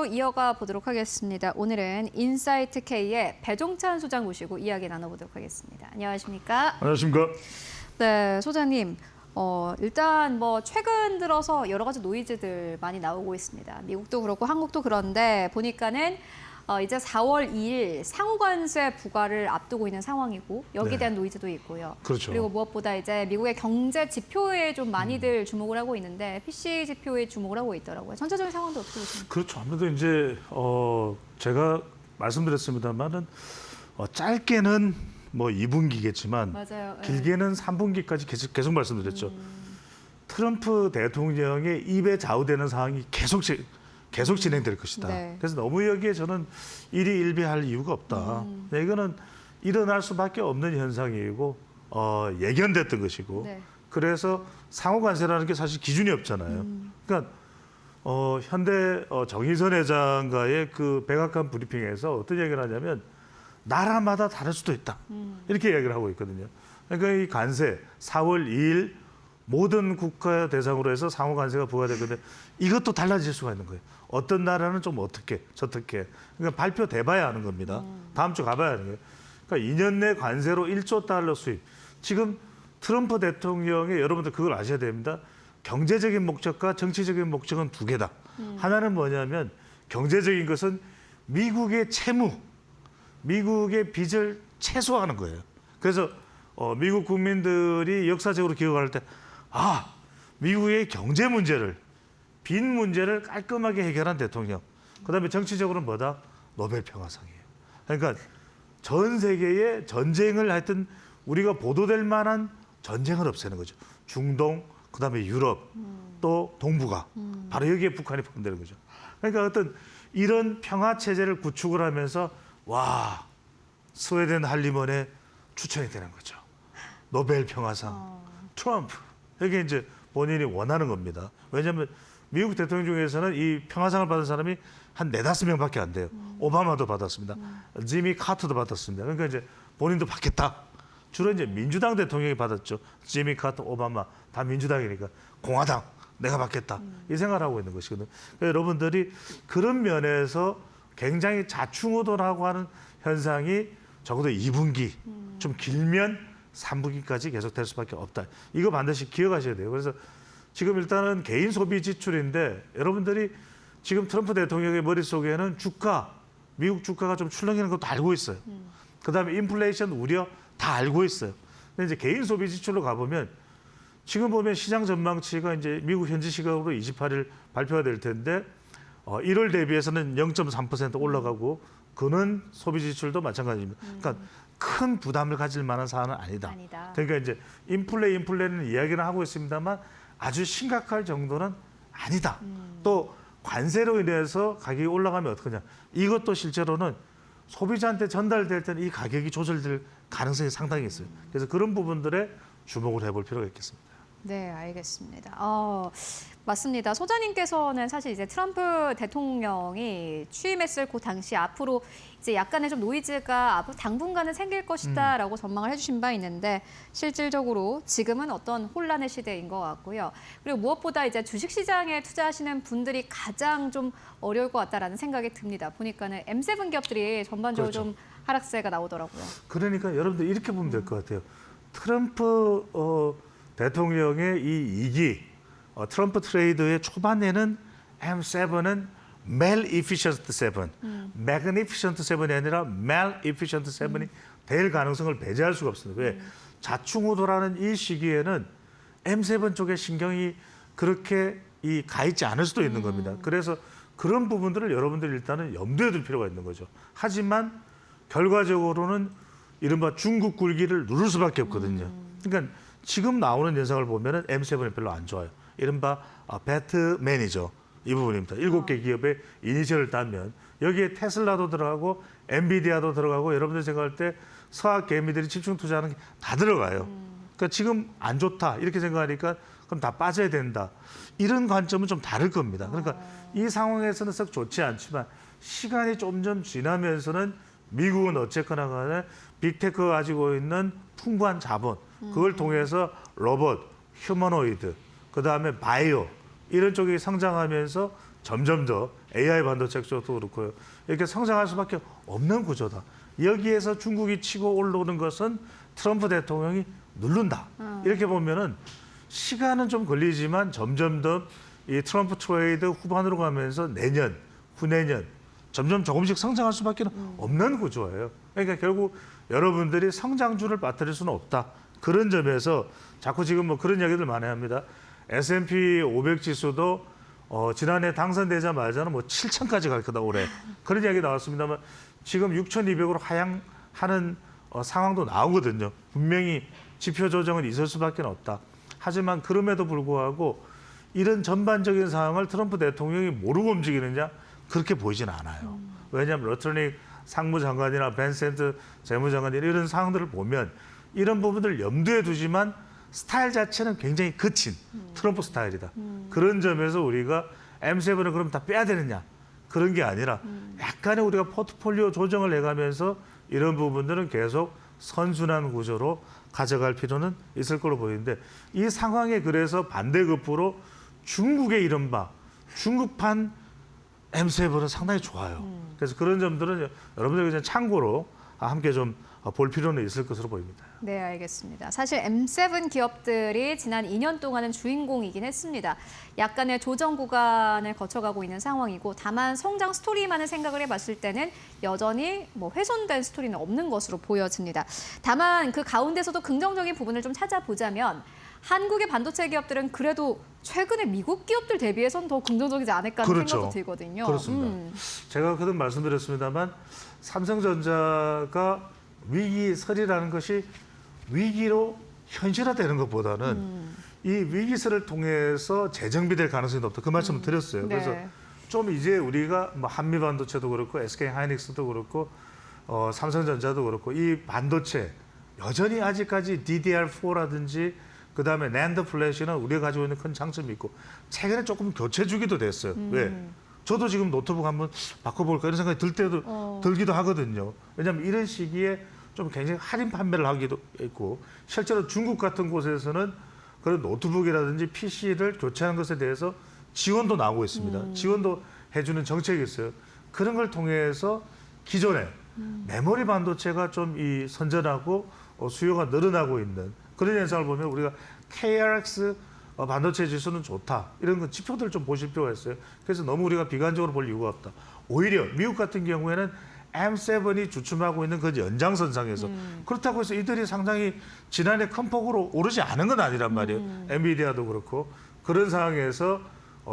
계속 이어가 보도록 하겠습니다. 오늘은 인사이트 K의 배종찬 소장 모시고 이야기 나눠보도록 하겠습니다. 안녕하십니까? 안녕하십니까? 네, 소장님. 일단 최근 들어서 여러 가지 노이즈들 많이 나오고 있습니다. 미국도 그렇고 한국도 그런데 보니까는 이제 4월 2일 상호관세 부과를 앞두고 있는 상황이고 여기에 대한 노이즈도 있고요. 그렇죠. 그리고 무엇보다 이제 미국의 경제 지표에 좀 많이들 주목을 하고 있는데 PC 지표에 주목을 하고 있더라고요. 전체적인 상황도 어떻게 보십니까? 그렇죠. 아무래도 이제 제가 말씀드렸습니다만은 짧게는 2분기겠지만 맞아요. 길게는 3분기까지 계속 말씀드렸죠. 트럼프 대통령의 입에 좌우되는 상황이 계속 진행될 것이다. 네. 그래서 너무 여기에 저는 일희일비할 이유가 없다. 이거는 일어날 수밖에 없는 현상이고 예견됐던 것이고 네. 그래서 상호관세라는 게 사실 기준이 없잖아요. 그러니까 현대 정의선 회장과의 그 백악관 브리핑에서 어떤 얘기를 하냐면 나라마다 다를 수도 있다. 이렇게 이야기를 하고 있거든요. 그러니까 이 관세 4월 2일 모든 국가 대상으로 해서 상호관세가 부과됐거든요. 이것도 달라질 수가 있는 거예요. 어떤 나라는 좀 어떻게 저떻게. 그러니까 발표돼봐야 하는 겁니다. 다음 주 가봐야 하는 거예요. 그러니까 2년 내 관세로 1조 달러 수입. 지금 트럼프 대통령의 여러분들 그걸 아셔야 됩니다. 경제적인 목적과 정치적인 목적은 두 개다. 하나는 뭐냐면 경제적인 것은 미국의 채무, 미국의 빚을 최소화하는 거예요. 그래서 미국 국민들이 역사적으로 기억할 때 미국의 경제 문제를, 빚 문제를 깔끔하게 해결한 대통령. 그다음에 정치적으로는 뭐다? 노벨 평화상이에요. 그러니까 전 세계의 전쟁을 하여튼 우리가 보도될 만한 전쟁을 없애는 거죠. 중동, 그다음에 유럽, 또 동북아. 바로 여기에 북한이 포함되는 거죠. 그러니까 어떤 이런 평화 체제를 구축을 하면서 스웨덴 할리먼에 추천이 되는 거죠. 노벨 평화상, 트럼프. 여기 이제 본인이 원하는 겁니다. 왜냐하면 미국 대통령 중에서는 이 평화상을 받은 사람이 한 4-5명밖에 안 돼요. 오바마도 받았습니다. 지미 카터도 받았습니다. 그러니까 이제 본인도 받겠다. 주로 이제 민주당 대통령이 받았죠. 지미 카터, 오바마 다 민주당이니까 공화당 내가 받겠다. 이 생각을 하고 있는 것이거든요. 그러니까 여러분들이 그런 면에서 굉장히 좌충우돌하고 하는 현상이 적어도 2분기, 좀 길면 3분기까지 계속될 수밖에 없다. 이거 반드시 기억하셔야 돼요. 그래서 지금 일단은 개인 소비 지출인데 여러분들이 지금 트럼프 대통령의 머릿속에는 미국 주가가 좀 출렁이는 것도 알고 있어요. 그다음에 인플레이션 우려 다 알고 있어요. 근데 이제 개인 소비 지출로 가보면 지금 보면 시장 전망치가 이제 미국 현지 시각으로 28일 발표가 될 텐데 1월 대비해서는 0.3% 올라가고 그는 소비 지출도 마찬가지입니다. 그러니까 큰 부담을 가질 만한 사안은 아니다. 그러니까 이제 인플레는 이야기는 하고 있습니다만 아주 심각할 정도는 아니다. 또 관세로 인해서 가격이 올라가면 어떡하냐. 이것도 실제로는 소비자한테 전달될 때는 이 가격이 조절될 가능성이 상당히 있어요. 그래서 그런 부분들에 주목을 해볼 필요가 있겠습니다. 네, 알겠습니다. 맞습니다. 소장님께서는 사실 이제 트럼프 대통령이 취임했을 그 당시 앞으로 이제 약간의 좀 노이즈가 앞으로 당분간은 생길 것이다라고 전망을 해주신 바 있는데 실질적으로 지금은 어떤 혼란의 시대인 것 같고요. 그리고 무엇보다 이제 주식시장에 투자하시는 분들이 가장 좀 어려울 것 같다라는 생각이 듭니다. 보니까는 M7 기업들이 전반적으로 그렇죠. 좀 하락세가 나오더라고요. 그러니까 여러분들 이렇게 보면 될 것 같아요. 트럼프 대통령의 이 2기 트럼프 트레이드의 초반에는 M7은 Mal-efficient 7, Magnificent 7이 아니라 Mal-efficient 7이 될 가능성을 배제할 수가 없습니다. 왜? 좌충우돌하는 이 시기에는 M7 쪽에 신경이 그렇게 가 있지 않을 수도 있는 겁니다. 그래서 그런 부분들을 여러분들이 일단은 염두에 둘 필요가 있는 거죠. 하지만 결과적으로는 이른바 중국 굴기를 누를 수밖에 없거든요. 그러니까 지금 나오는 현상을 보면은 M7이 별로 안 좋아요. 이른바 배트맨이죠. 이 부분입니다. 7개 기업의 이니셜을 따면 여기에 테슬라도 들어가고 엔비디아도 들어가고 여러분들 생각할 때 서학 개미들이 집중 투자하는 게 다 들어가요. 그러니까 지금 안 좋다 이렇게 생각하니까 그럼 다 빠져야 된다. 이런 관점은 좀 다를 겁니다. 그러니까 이 상황에서는 썩 좋지 않지만 시간이 점점 지나면서는 미국은 어쨌거나 간에 빅테크가 가지고 있는 풍부한 자본 그걸 통해서 로봇, 휴머노이드, 그다음에 바이오 이런 쪽이 성장하면서 점점 더 AI 반도체 쪽도 그렇고요. 이렇게 성장할 수밖에 없는 구조다. 여기에서 중국이 치고 올라오는 것은 트럼프 대통령이 누른다. 이렇게 보면은 시간은 좀 걸리지만 점점 더 이 트럼프 트레이드 후반으로 가면서 내년, 후내년 점점 조금씩 성장할 수밖에 없는 구조예요. 그러니까 결국 여러분들이 성장주를 빠뜨릴 수는 없다. 그런 점에서 자꾸 지금 뭐 그런 이야기들 많이 합니다. S&P 500 지수도 지난해 당선되자마자는 뭐 7,000까지 갈 거다 올해. 그런 이야기 나왔습니다만 지금 6,200으로 하향하는 상황도 나오거든요. 분명히 지표 조정은 있을 수밖에 없다. 하지만 그럼에도 불구하고 이런 전반적인 상황을 트럼프 대통령이 모르고 움직이느냐? 그렇게 보이진 않아요. 왜냐하면 러트닉 상무장관이나 벤센트 재무장관 이런 상황들을 보면 이런 부분들을 염두에 두지만 스타일 자체는 굉장히 거친 트럼프 스타일이다. 그런 점에서 우리가 M7을 그럼 다 빼야 되느냐? 그런 게 아니라 약간의 우리가 포트폴리오 조정을 해가면서 이런 부분들은 계속 선순환 구조로 가져갈 필요는 있을 걸로 보이는데 이 상황에 그래서 반대급부로 중국의 이른바 중국판 M7은 상당히 좋아요. 그래서 그런 점들은 여러분들 그냥 참고로 함께 좀 볼 필요는 있을 것으로 보입니다. 네, 알겠습니다. 사실 M7 기업들이 지난 2년 동안은 주인공이긴 했습니다. 약간의 조정 구간을 거쳐가고 있는 상황이고 다만 성장 스토리만을 생각을 해봤을 때는 여전히 뭐 훼손된 스토리는 없는 것으로 보여집니다. 다만 그 가운데서도 긍정적인 부분을 좀 찾아보자면 한국의 반도체 기업들은 그래도 최근에 미국 기업들 대비해서는 더 긍정적이지 않을까 하는 그렇죠. 생각도 들거든요. 그렇습니다. 제가 그든 말씀드렸습니다만 삼성전자가 위기설이라는 것이 위기로 현실화되는 것보다는 이 위기설을 통해서 재정비될 가능성이 높다. 그 말씀을 드렸어요. 네. 그래서 좀 이제 우리가 뭐 한미반도체도 그렇고 SK 하이닉스도 그렇고 삼성전자도 그렇고 이 반도체 여전히 아직까지 DDR4라든지 그다음에 낸드 플래시는 우리가 가지고 있는 큰 장점이 있고 최근에 조금 교체 주기도 됐어요. 왜? 저도 지금 노트북 한번 바꿔볼까 이런 생각이 들기도 하거든요. 왜냐하면 이런 시기에 좀 굉장히 할인 판매를 하기도 했고 실제로 중국 같은 곳에서는 그런 노트북이라든지 PC를 교체하는 것에 대해서 지원도 나오고 있습니다. 지원도 해주는 정책이 있어요. 그런 걸 통해서 기존에 메모리 반도체가 좀 이 선전하고 수요가 늘어나고 있는 그런 현상을 보면 우리가 KRX 반도체 지수는 좋다. 이런 건 지표들을 좀 보실 필요가 있어요. 그래서 너무 우리가 비관적으로 볼 이유가 없다. 오히려 미국 같은 경우에는 M7이 주춤하고 있는 그 연장선상에서 그렇다고 해서 이들이 상당히 지난해 큰 폭으로 오르지 않은 건 아니란 말이에요. 엔비디아도 그렇고 그런 상황에서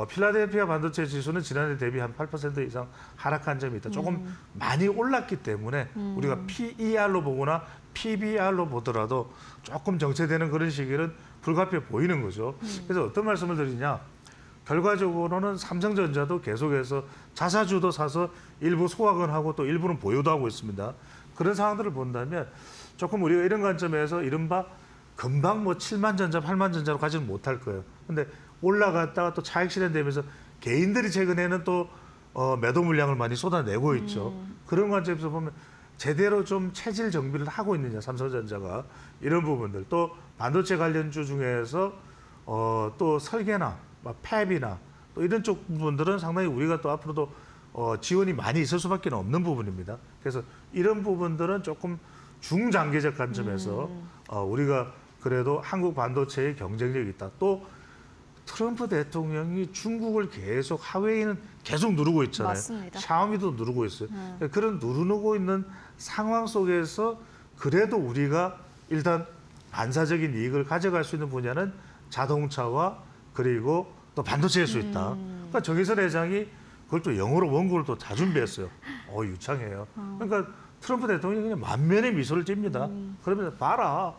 필라델피아 반도체 지수는 지난해 대비 한 8% 이상 하락한 점이 있다. 조금 많이 올랐기 때문에 우리가 PER로 보거나 PBR로 보더라도 조금 정체되는 그런 시기는 불가피해 보이는 거죠. 그래서 어떤 말씀을 드리냐. 결과적으로는 삼성전자도 계속해서 자사주도 사서 일부 소각은 하고 또 일부는 보유도 하고 있습니다. 그런 상황들을 본다면 조금 우리가 이런 관점에서 이른바 금방 뭐 7만 전자, 8만 전자로 가지는 못할 거예요. 근데 올라갔다가 또 차익 실현되면서 개인들이 최근에는 또 매도 물량을 많이 쏟아내고 있죠. 그런 관점에서 보면 제대로 좀 체질 정비를 하고 있느냐 삼성전자가 이런 부분들 또 반도체 관련주 중에서 또 설계나 팹이나 또 이런 쪽 부분들은 상당히 우리가 또 앞으로도 지원이 많이 있을 수밖에 없는 부분입니다. 그래서 이런 부분들은 조금 중장기적 관점에서 우리가 그래도 한국 반도체의 경쟁력이 있다. 또 트럼프 대통령이 중국을 계속 하웨이는 계속 누르고 있잖아요. 맞습니다. 샤오미도 누르고 있어요. 그런 누르고 있는 상황 속에서 그래도 우리가 일단 반사적인 이익을 가져갈 수 있는 분야는 자동차와 그리고 또 반도체일 수 있다. 그러니까 정의선 회장이 그걸 또 영어로 원고를 또 다 준비했어요. 유창해요. 그러니까 트럼프 대통령이 그냥 만면의 미소를 띕니다. 그러면서 봐라.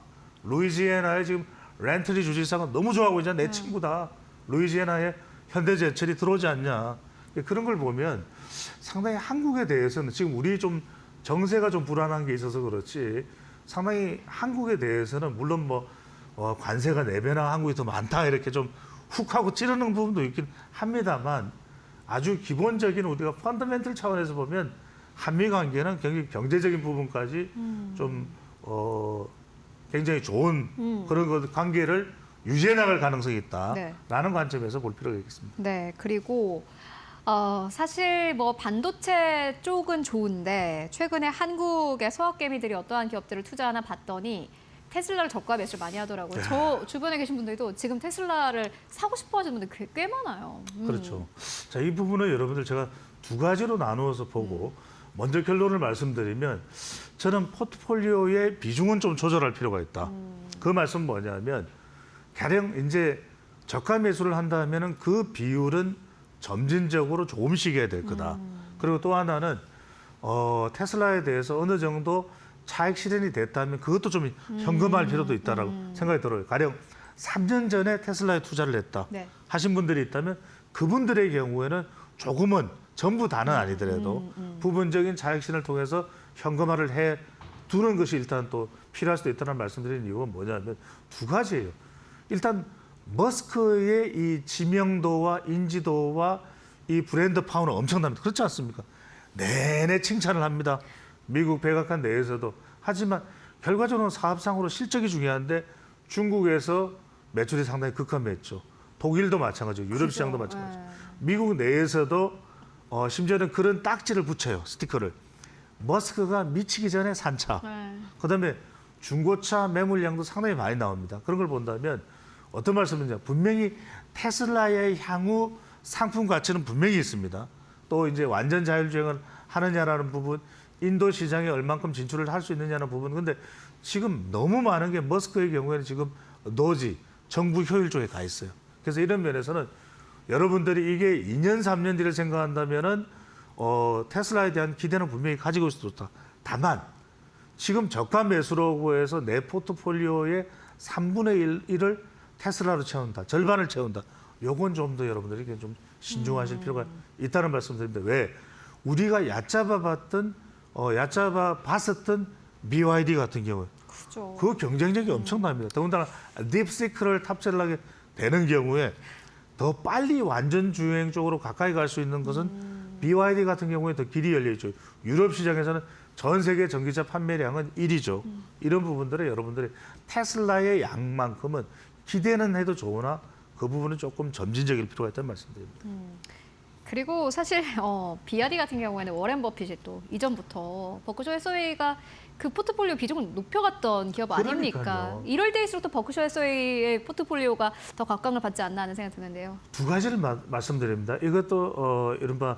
루이지애나에 지금 렌트리 주지사가 너무 좋아하고 있잖아. 내 친구다. 루이지애나에 현대제철이 들어오지 않냐. 그런 걸 보면 상당히 한국에 대해서는 지금 우리 좀 정세가 좀 불안한 게 있어서 그렇지 상당히 한국에 대해서는 물론 뭐 관세가 4배나 한국이 더 많다 이렇게 좀 훅 하고 찌르는 부분도 있긴 합니다만 아주 기본적인 우리가 펀더멘털 차원에서 보면 한미 관계는 경제적인 부분까지 좀 굉장히 좋은 그런 관계를 유지해 나갈 가능성이 있다라는 관점에서 볼 필요가 있겠습니다. 네, 그리고 사실 뭐 반도체 쪽은 좋은데 최근에 한국의 서학개미들이 어떠한 기업들을 투자하나 봤더니 테슬라를 저가 매수를 많이 하더라고요. 저 주변에 계신 분들도 지금 테슬라를 사고 싶어 하시는 분들 꽤 많아요. 그렇죠. 자, 이 부분은 여러분들 제가 두 가지로 나누어서 보고 먼저 결론을 말씀드리면 저는 포트폴리오의 비중은 좀 조절할 필요가 있다. 그 말씀은 뭐냐면 가령 이제 저가 매수를 한다면은 그 비율은 점진적으로 조금씩 해야 될 거다. 그리고 또 하나는 테슬라에 대해서 어느 정도 차익 실현이 됐다면 그것도 좀 현금화할 필요도 있다라고 생각이 들어요. 가령 3년 전에 테슬라에 투자를 했다 네. 하신 분들이 있다면 그분들의 경우에는 조금은 전부 다는 아니더라도 부분적인 차익 실현을 통해서 현금화를 해 두는 것이 일단 또 필요할 수도 있다는 말씀드리는 이유가 뭐냐면 두 가지예요. 일단 머스크의 이 지명도와 인지도와 이 브랜드 파워는 엄청납니다. 그렇지 않습니까? 내내 칭찬을 합니다. 미국 백악관 내에서도. 하지만 결과적으로는 사업상으로 실적이 중요한데 중국에서 매출이 상당히 극감했죠. 독일도 마찬가지고 유럽 시장도 마찬가지고. 미국 내에서도 심지어는 그런 딱지를 붙여요. 스티커를. 머스크가 미치기 전에 산 차. 그다음에 중고차 매물량도 상당히 많이 나옵니다. 그런 걸 본다면 어떤 말씀이냐. 분명히 테슬라의 향후 상품 가치는 분명히 있습니다. 또 이제 완전 자율주행을 하느냐라는 부분, 인도 시장에 얼만큼 진출을 할 수 있느냐는 부분. 근데 지금 너무 많은 게 머스크의 경우에는 지금 노지, 정부 효율 쪽에 가 있어요. 그래서 이런 면에서는 여러분들이 이게 2년, 3년 뒤를 생각한다면은 테슬라에 대한 기대는 분명히 가지고 있어도 좋다. 다만 지금 저가 매수라고 해서 내 포트폴리오의 3분의 1을 테슬라로 채운다. 절반을 채운다. 요건 좀 더 여러분들이 좀 신중하실 필요가 있다는 말씀드립니다. 왜? 우리가 얕잡아 봤었던 BYD 같은 경우 그죠. 그 경쟁력이 엄청납니다. 더군다나 딥시크를 탑재를 하게 되는 경우에 더 빨리 완전 주행 쪽으로 가까이 갈 수 있는 것은 BYD 같은 경우에 더 길이 열려 있죠. 유럽 시장에서는 전 세계 전기차 판매량은 1위죠. 이런 부분들에 여러분들이 테슬라의 양만큼은 기대는 해도 좋으나 그 부분은 조금 점진적일 필요가 있다는 말씀드립니다. 그리고 사실 BYD 같은 경우에는 워렌 버핏이 또 이전부터 버크셔 해서웨이가 그 포트폴리오 비중을 높여갔던 기업 아닙니까? 그러니까요. 이럴 때일수록 또 버크셔 해서웨이의 포트폴리오가 더 각광을 받지 않나 하는 생각이 드는데요. 두 가지를 말씀드립니다. 이것도 이른바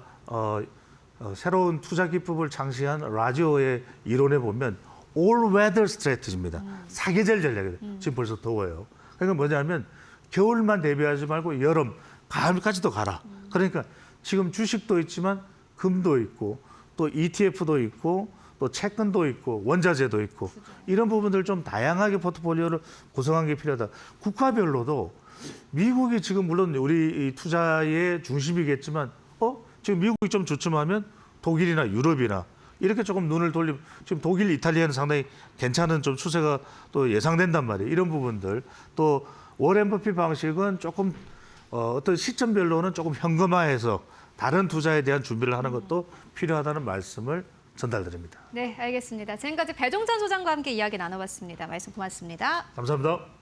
새로운 투자 기법을 창시한 라지오의 이론에 보면 all weather strategy입니다. 사계절 전략이에요. 지금 벌써 더워요. 그러니까 뭐냐면 겨울만 대비하지 말고 여름, 가을까지도 가라. 그러니까 지금 주식도 있지만 금도 있고 또 ETF도 있고 또 채권도 있고 원자재도 있고 이런 부분들 좀 다양하게 포트폴리오를 구성한 게 필요하다. 국가별로도 미국이 지금 물론 우리 이 투자의 중심이겠지만 지금 미국이 좀 주춤하면 독일이나 유럽이나 이렇게 조금 눈을 돌리면 지금 독일, 이탈리아는 상당히 괜찮은 좀 추세가 또 예상된단 말이에요. 이런 부분들 또 워렌 버핏 방식은 조금 어떤 시점별로는 조금 현금화해서 다른 투자에 대한 준비를 하는 것도 필요하다는 말씀을 전달드립니다. 네, 알겠습니다. 지금까지 배종찬 소장과 함께 이야기 나눠봤습니다. 말씀 고맙습니다. 감사합니다.